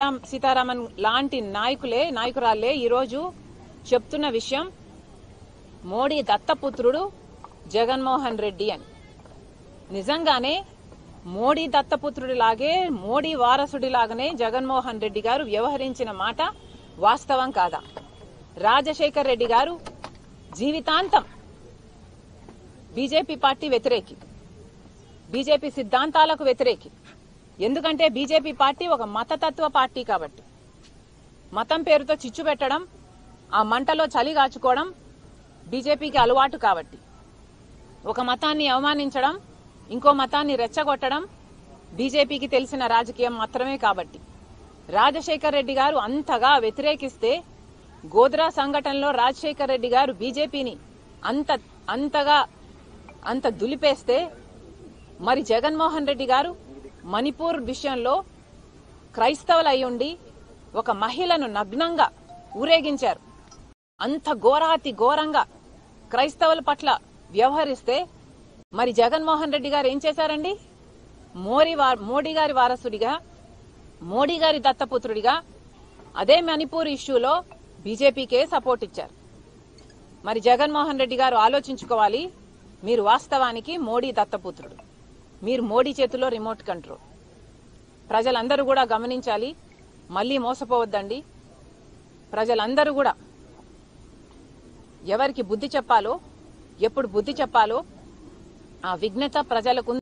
సీతారామన్ లాంటి నాయకురాలే ఈరోజు చెప్తున్న విషయం మోడీ దత్తపుత్రుడు జగన్మోహన్ రెడ్డి అని. నిజంగానే మోడీ దత్తపుత్రుడిలాగే మోడీ వారసుడిలాగానే జగన్మోహన్ రెడ్డి గారు వ్యవహరించిన మాట వాస్తవం కాదా? రాజశేఖర్ రెడ్డి గారు జీవితాంతం బీజేపీ పార్టీ వ్యతిరేకి, బీజేపీ సిద్ధాంతాలకు వ్యతిరేకి. ఎందుకంటే బీజేపీ పార్టీ ఒక మతతత్వ పార్టీ కాబట్టి మతం పేరుతో చిచ్చు పెట్టడం, ఆ మంటలో చలి కాచుకోవడం బీజేపీకి అలవాటు కాబట్టి ఒక మతాన్ని అవమానించడం, ఇంకో మతాన్ని రెచ్చగొట్టడం బీజేపీకి తెలిసిన రాజకీయం మాత్రమే కాబట్టి రాజశేఖర్ రెడ్డి గారు అంతగా వ్యతిరేకిస్తే, గోద్రా సంఘటనలో రాజశేఖర్ రెడ్డి గారు బీజేపీని అంత దులిపేస్తే, మరి జగన్మోహన్ రెడ్డి గారు మణిపూర్ విషయంలో క్రైస్తవులు అయ్యుండి ఒక మహిళను నగ్నంగా ఊరేగించారు. అంత ఘోరాతి ఘోరంగా క్రైస్తవుల పట్ల వ్యవహరిస్తే మరి జగన్మోహన్ రెడ్డి గారు ఏం చేశారండి? మోడీ గారి వారసుడిగా, మోడీ గారి దత్తపుత్రుడిగా అదే మణిపూర్ ఇష్యూలో బీజేపీకే సపోర్ట్ ఇచ్చారు. మరి జగన్మోహన్ రెడ్డి గారు ఆలోచించుకోవాలి, మీరు వాస్తవానికి మోడీ దత్తపుత్రుడు, మీరు మోడీ చేతిలో రిమోట్ కంట్రోల్. ప్రజలందరూ కూడా గమనించాలి, మళ్లీ మోసపోవద్దండి. ప్రజలందరూ కూడా ఎవరికి బుద్ధి చెప్పాలో, ఎప్పుడు బుద్ధి చెప్పాలో ఆ విఘ్నత ప్రజలకు